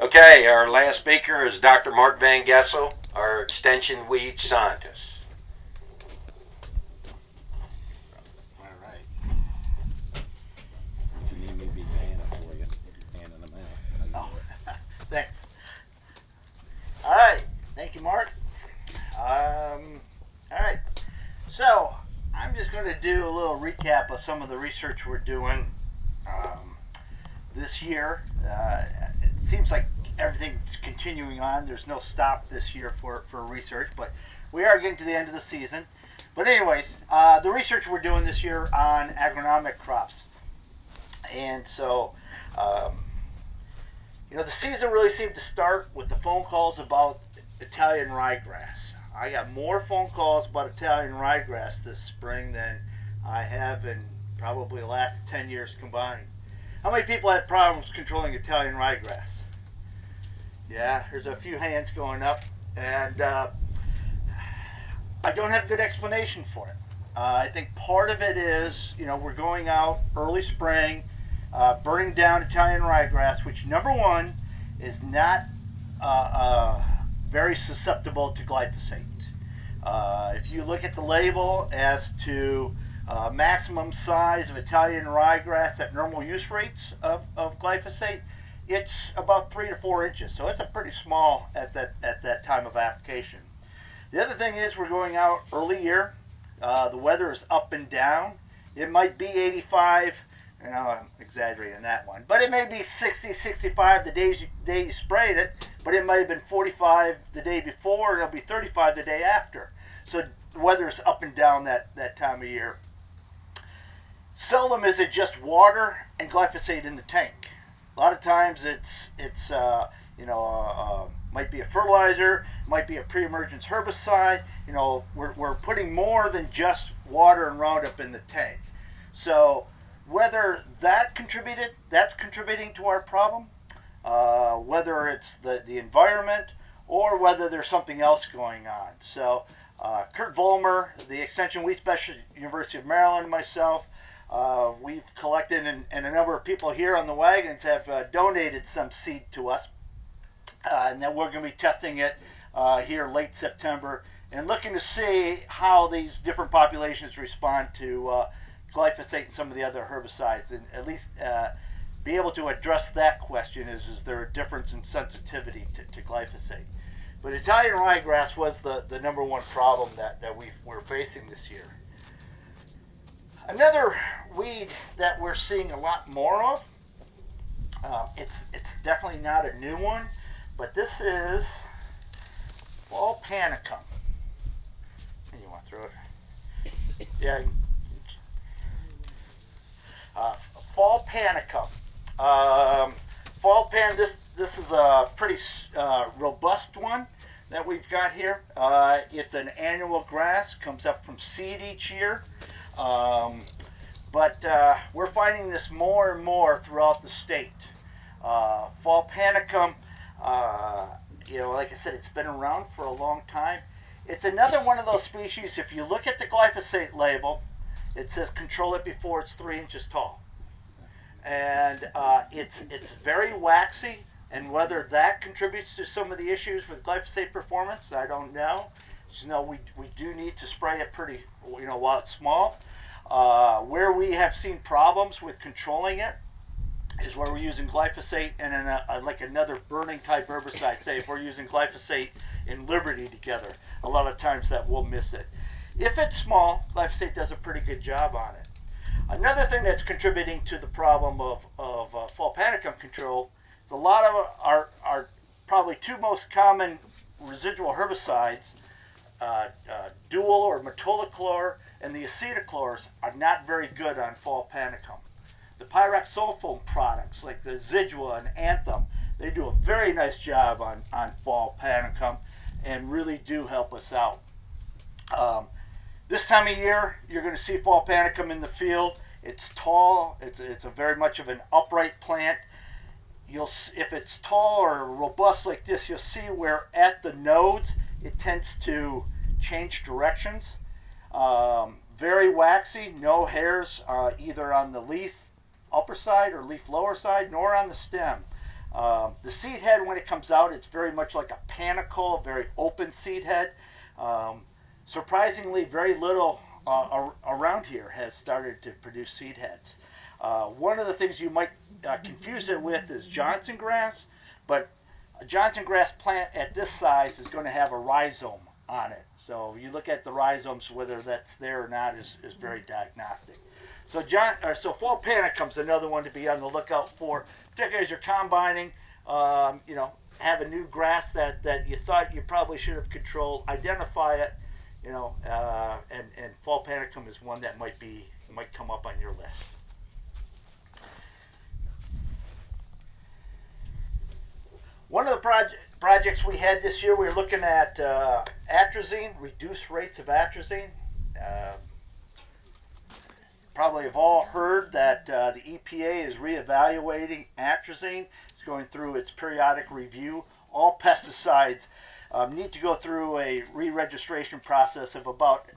Okay, our last speaker is Dr. Mark VanGessel, our extension weed scientist. All right. If you need me to be Vanna for you, handing them out. Oh, thanks. All right. Thank you, Mark. All right. So I'm just going to do a little recap of some of the research we're doing this year. It seems like everything's continuing on. There's no stop this year for research, but we are getting to the end of the season. But anyways, the research we're doing this year on agronomic crops. And so, um, the season really seemed to start with the phone calls about Italian ryegrass. I got more phone calls about Italian ryegrass this spring than I have in probably the last 10 years combined. How many people had problems controlling Italian ryegrass? Yeah, there's a few hands going up, and I don't have a good explanation for it. I think part of it is, we're going out early spring, burning down Italian ryegrass, which number one is not very susceptible to glyphosate. If you look at the label as to maximum size of Italian ryegrass at normal use rates of glyphosate, it's about 3 to 4 inches, so it's a pretty small at that time of application. The other thing is we're going out early year. The weather is up and down. It might be 85. I'm exaggerating that one, but it may be 60, 65 the day you sprayed it, but it might have been 45 the day before, and it'll be 35 the day after. So the weather's up and down that time of year. Seldom is it just water and glyphosate in the tank. A lot of times it's might be a fertilizer, might be a pre-emergence herbicide. We're putting more than just water and Roundup in the tank. So whether that's contributing to our problem, whether it's the environment or whether there's something else going on. So Kurt Vollmer, the Extension Wheat Specialist, University of Maryland, and myself, we've collected, and a number of people here on the wagons have donated some seed to us. And then we're going to be testing it here late September and looking to see how these different populations respond to glyphosate and some of the other herbicides, and at least be able to address that question: is there a difference in sensitivity to glyphosate? But Italian ryegrass was the number one problem that we're facing this year. Another weed that we're seeing a lot more of, it's definitely not a new one, but this is fall panicum. And you want to throw it? Yeah. Fall panicum. Fall pan. This is a pretty robust one that we've got here. It's an annual grass. Comes up from seed each year. But we're finding this more and more throughout the state. Fall panicum, like I said, it's been around for a long time. It's another one of those species. If you look at the glyphosate label, it says control it before it's 3 inches tall. And it's very waxy, and whether that contributes to some of the issues with glyphosate performance, I don't know. Just know we do need to spray it pretty, while it's small. Where we have seen problems with controlling it is where we're using glyphosate and like another burning type herbicide. Say if we're using glyphosate and Liberty together, a lot of times that will miss it. If it's small, glyphosate does a pretty good job on it. Another thing that's contributing to the problem of fall panicum control is a lot of our probably two most common residual herbicides, dual or metolachlor and the acetochlors, are not very good on fall panicum. The pyroxsulfone products like the Zidua and Anthem, they do a very nice job on fall panicum and really do help us out. This time of year, you're going to see fall panicum in the field. It's tall. It's a very much of an upright plant. If it's tall or robust like this, you'll see where at the nodes it tends to change directions. Very waxy, no hairs either on the leaf upper side or leaf lower side, nor on the stem. The seed head, when it comes out, it's very much like a panicle, very open seed head. Surprisingly, very little around here has started to produce seed heads. One of the things you might confuse it with is Johnson grass, but a Johnson grass plant at this size is going to have a rhizome on it. So you look at the rhizomes, whether that's there or not is very diagnostic. So fall panicum's another one to be on the lookout for, particularly as you're combining. Have a new grass that you thought you probably should have controlled, identify it, and fall panicum is one that might come up on your list. One of the projects we had this year, we were looking at atrazine, reduced rates of atrazine. Probably have all heard that the EPA is reevaluating atrazine. It's going through its periodic review. All pesticides need to go through a re-registration process of about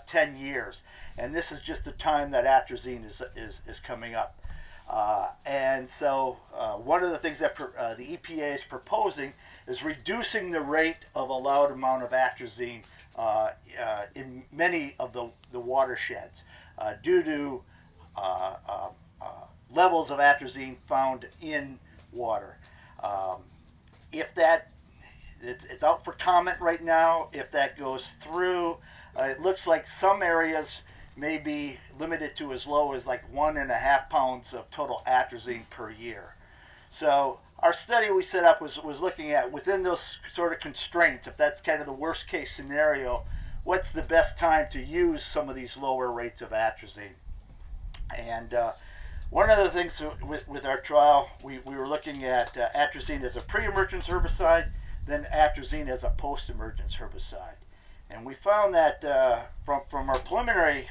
10 years. And this is just the time that atrazine is coming up. And so one of the things that the EPA is proposing is reducing the rate of allowed amount of atrazine in many of the watersheds due to levels of atrazine found in water. If that it's out for comment right now. If that goes through, it looks like some areas may be limited to as low as like 1.5 pounds of total atrazine per year. So our study we set up was looking at within those sort of constraints, if that's kind of the worst case scenario, what's the best time to use some of these lower rates of atrazine. And one of the things with our trial, we were looking at atrazine as a pre-emergence herbicide, then atrazine as a post-emergence herbicide. And we found that from our preliminary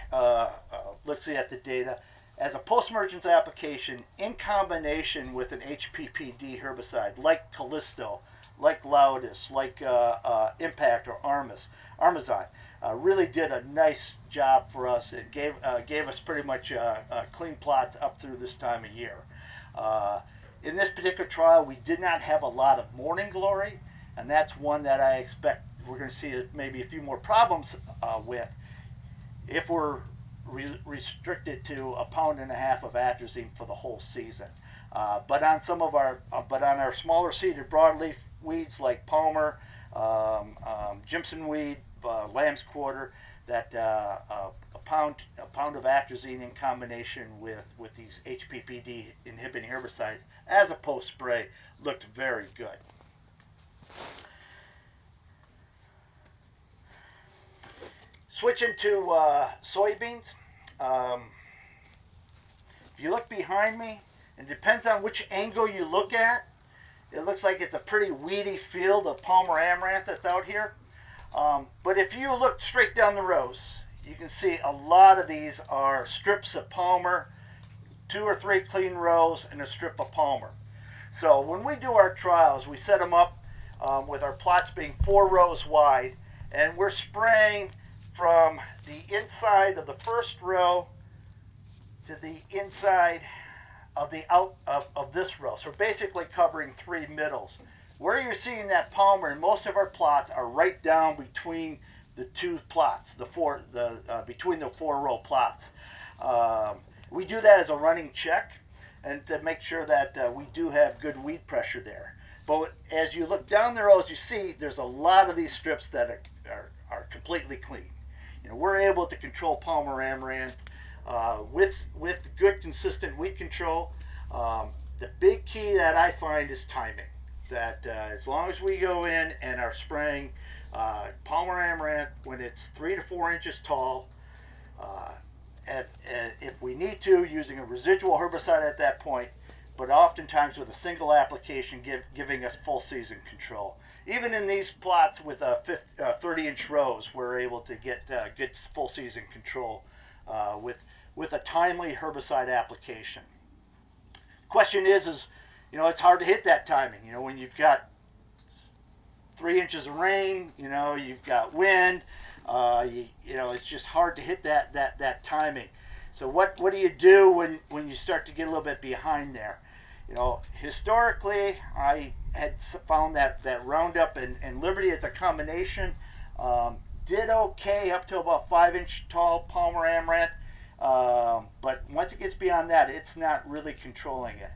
looks at the data, as a post-emergence application in combination with an HPPD herbicide like Callisto, like Laudis, like Impact or Armazon, really did a nice job for us. It gave us pretty much clean plots up through this time of year. In this particular trial, we did not have a lot of morning glory, and that's one that I expect we're going to see maybe a few more problems with if we're restricted to 1.5 pounds of atrazine for the whole season. But on our smaller seeded broadleaf weeds like palmer, Jimson weed, lamb's quarter, that a pound of atrazine in combination with these HPPD inhibiting herbicides as a post spray looked very good. Switching to soybeans. If you look behind me, it depends on which angle you look at. It looks like it's a pretty weedy field of palmer amaranth that's out here. But if you look straight down the rows, you can see a lot of these are strips of palmer, 2 or 3 clean rows, and a strip of palmer. So when we do our trials, we set them up with our plots being 4 rows wide, and we're spraying from the inside of the first row to the inside of this row. So basically covering 3 middles. Where you're seeing that palmer in most of our plots are right down between the 2 plots, between the 4 row plots. We do that as a running check and to make sure that we do have good weed pressure there. But as you look down the rows, you see there's a lot of these strips that are completely clean. We're able to control palmer amaranth with good consistent weed control. The big key that I find is timing. That as long as we go in and are spraying palmer amaranth when it's 3 to 4 inches tall, and if we need to, using a residual herbicide at that point, but oftentimes with a single application giving us full season control. Even in these plots with 30-inch rows, we're able to get good full season control with a timely herbicide application. Question is it's hard to hit that timing. When you've got 3 inches of rain, you've got wind, it's just hard to hit that timing. So what do you do when you start to get a little bit behind there? Historically, I had found that Roundup and Liberty as a combination did okay up to about 5-inch tall Palmer Amaranth, but once it gets beyond that, it's not really controlling it.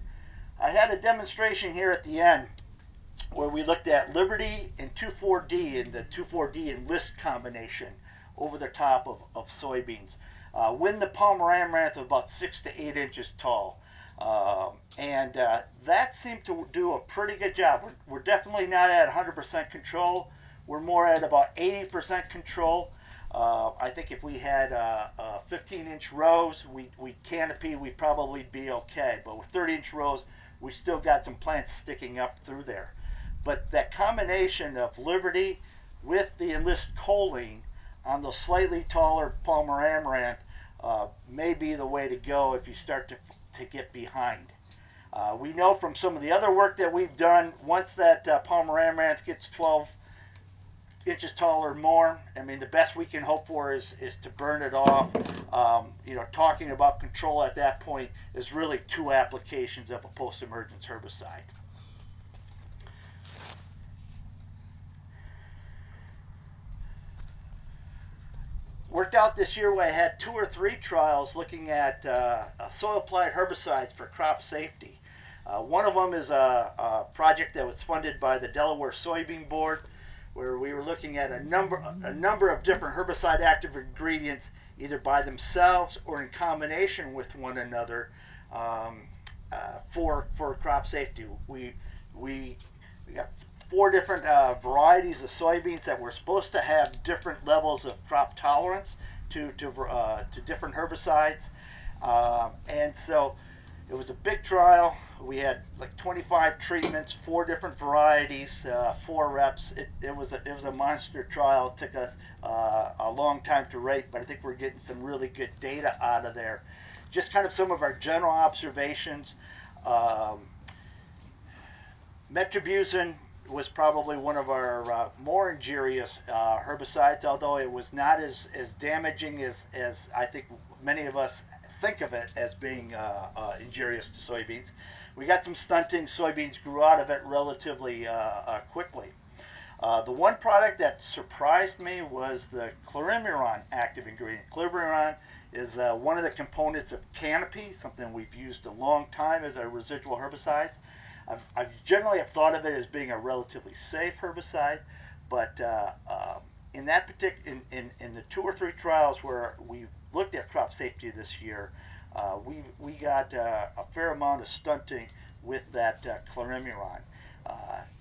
I had a demonstration here at the end where we looked at Liberty and 2,4-D and the 2,4-D Enlist combination over the top of soybeans. When the Palmer Amaranth was about 6 to 8 inches tall. And that seemed to do a pretty good job. We're definitely not at 100% control. We're more at about 80% control. I think if we had 15-inch rows, we canopy, we'd probably be okay. But with 30-inch rows, we still got some plants sticking up through there. But that combination of Liberty with the Enlist choline on the slightly taller Palmer Amaranth may be the way to go if you start to get behind. We know from some of the other work that we've done, once that Palmer Amaranth gets 12 inches tall or more, I mean, the best we can hope for is to burn it off. Talking about control at that point is really 2 applications of a post-emergence herbicide. Worked out this year where I had 2 or 3 trials looking at soil-applied herbicides for crop safety. One of them is a project that was funded by the Delaware Soybean Board, where we were looking at a number of different herbicide active ingredients, either by themselves or in combination with one another, for crop safety. We got 4 different varieties of soybeans that were supposed to have different levels of crop tolerance to different herbicides, and so it was a big trial. We had like 25 treatments, 4 different varieties, 4 reps. It was a monster trial. It took us a long time to rate, but I think we're getting some really good data out of there. Just kind of some of our general observations. Metribuzin was probably one of our more injurious herbicides, although it was not as damaging as I think many of us think of it as being injurious to soybeans. We got some stunting. Soybeans grew out of it relatively quickly. The one product that surprised me was the chlorimiron active ingredient. Chlorimiron is one of the components of canopy, something we've used a long time as a residual herbicide. I've generally have thought of it as being a relatively safe herbicide, but in that in the 2 or 3 trials where we looked at crop safety this year, we got a fair amount of stunting with that chlorimiron.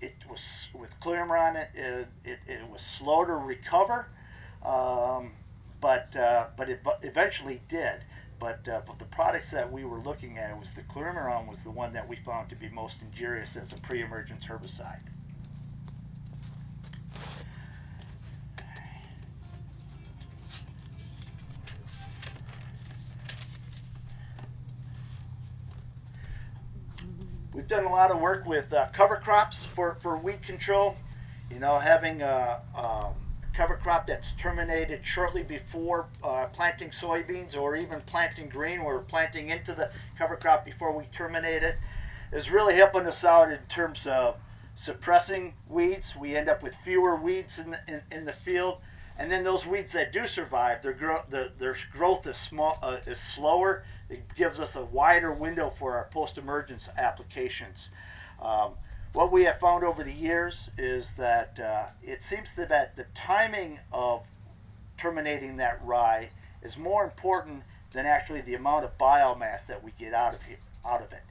It was with chlorimiron, it was slow to recover, but it eventually did. But the products that we were looking at, was the chlorimiron was the one that we found to be most injurious as a pre-emergence herbicide. We've done a lot of work with cover crops for weed control. Having a cover crop that's terminated shortly before planting soybeans, or even planting green, where we're planting into the cover crop before we terminate it, is really helping us out in terms of suppressing weeds. We end up with fewer weeds in the field, and then those weeds that do survive, their growth is slower. It gives us a wider window for our post-emergence applications. What we have found over the years is that it seems that the timing of terminating that rye is more important than actually the amount of biomass that we get out of it.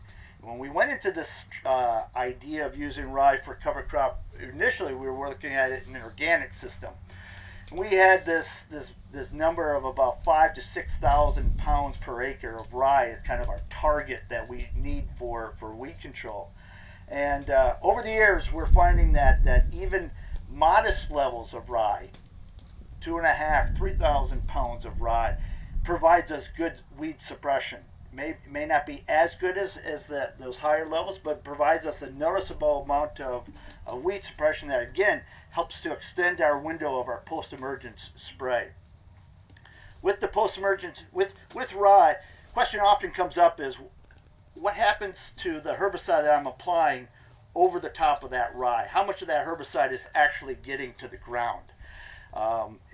When we went into this idea of using rye for cover crop, initially we were looking at it in an organic system. We had this number of about 5,000 to 6,000 pounds per acre of rye as kind of our target that we need for weed control. And over the years, we're finding that even modest levels of rye, 2,500 to 3,000 pounds of rye, provides us good weed suppression. May not be as good as those higher levels, but provides us a noticeable amount of weed suppression that, again, helps to extend our window of our post-emergence spray. With the post-emergence, with rye, question often comes up is, what happens to the herbicide that I'm applying over the top of that rye? How much of that herbicide is actually getting to the ground?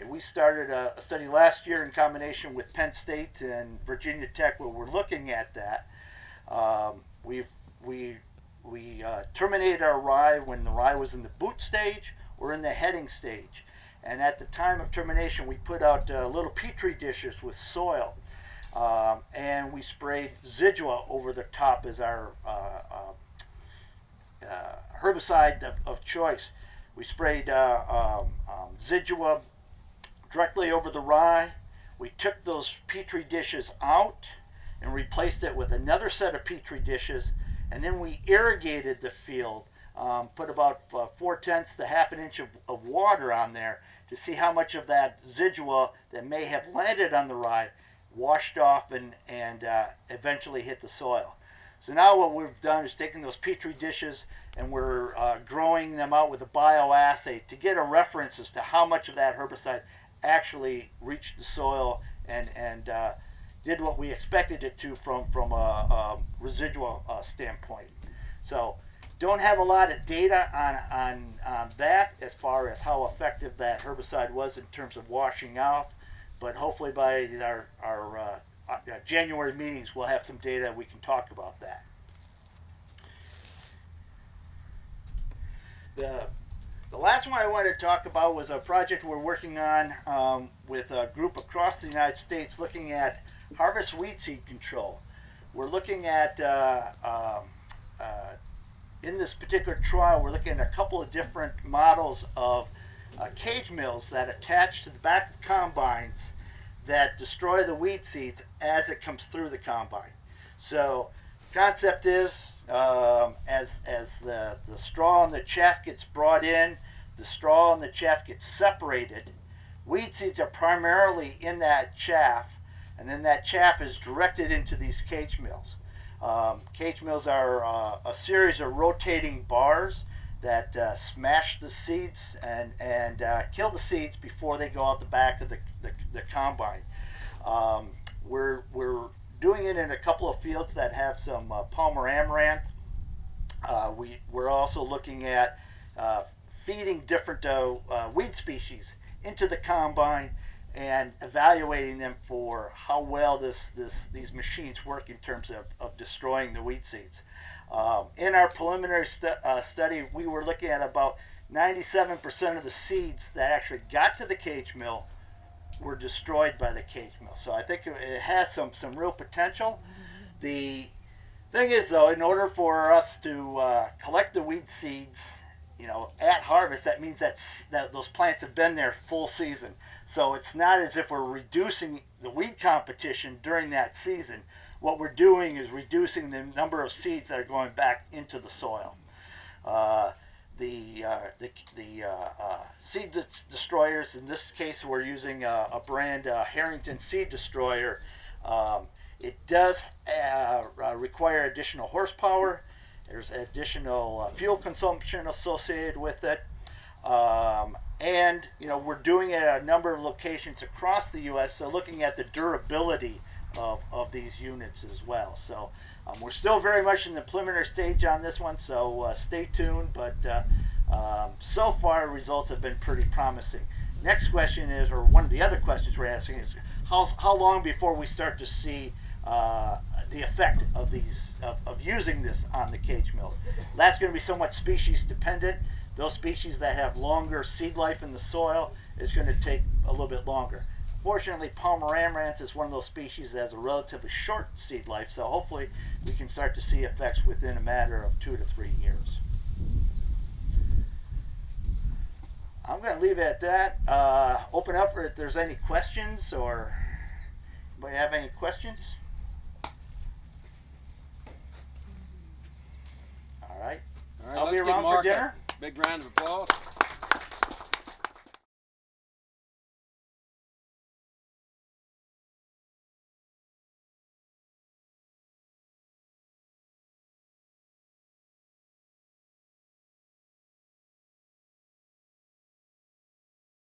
We started a study last year in combination with Penn State and Virginia Tech where we're looking at that. We terminated our rye when the rye was in the boot stage or in the heading stage. And at the time of termination, we put out little petri dishes with soil. And we sprayed Zidua over the top as our herbicide of choice. We sprayed Zidua directly over the rye. We took those petri dishes out and replaced it with another set of petri dishes, and then we irrigated the field, put about 4/10 to half an inch of water on there to see how much of that Zidua that may have landed on the rye washed off and eventually hit the soil. So now what we've done is taken those petri dishes and we're growing them out with a bioassay to get a reference as to how much of that herbicide actually reached the soil and did what we expected it to from a residual standpoint. So don't have a lot of data on that as far as how effective that herbicide was in terms of washing off, but hopefully by our January meetings we'll have some data we can talk about that. The last one I wanted to talk about was a project we're working on with a group across the United States looking at harvest weed seed control. We're looking at, in this particular trial, we're looking at a couple of different models of cage mills that attach to the back of combines that destroy the weed seeds as it comes through the combine. So the concept is as the straw and the chaff gets brought in, the straw and the chaff gets separated. Weed seeds are primarily in that chaff, and then that chaff is directed into these cage mills. Cage mills are a series of rotating bars that smash the seeds and kill the seeds before they go out the back of the combine. We're doing it in a couple of fields that have some Palmer amaranth. We're also looking at feeding different weed species into the combine and evaluating them for how well these machines work in terms of destroying the weed seeds. In our preliminary study, we were looking at about 97% of the seeds that actually got to the cage mill were destroyed by the cage mill. So I think it has some real potential. The thing is, though, in order for us to collect the weed seeds, at harvest, that means that those plants have been there full season. So it's not as if we're reducing the weed competition during that season. What we're doing is reducing the number of seeds that are going back into the soil. The seed destroyers, in this case, we're using a brand Harrington seed destroyer. It does require additional horsepower. There's additional fuel consumption associated with it. And we're doing it at a number of locations across the U.S., so looking at the durability of these units as well. So we're still very much in the preliminary stage on this one, so stay tuned. But so far, results have been pretty promising. Next question is, or one of the other questions we're asking is, how long before we start to see the effect of using this on the cage mills? That's going to be somewhat species dependent. Those species that have longer seed life in the soil is going to take a little bit longer. Fortunately, Palmer amaranth is one of those species that has a relatively short seed life, so hopefully we can start to see effects within a matter of 2 to 3 years. I'm going to leave it at that. Open up for if there's any questions, or anybody have any questions? All right. All right, I'll let's be give around for Mark dinner. a big round of applause.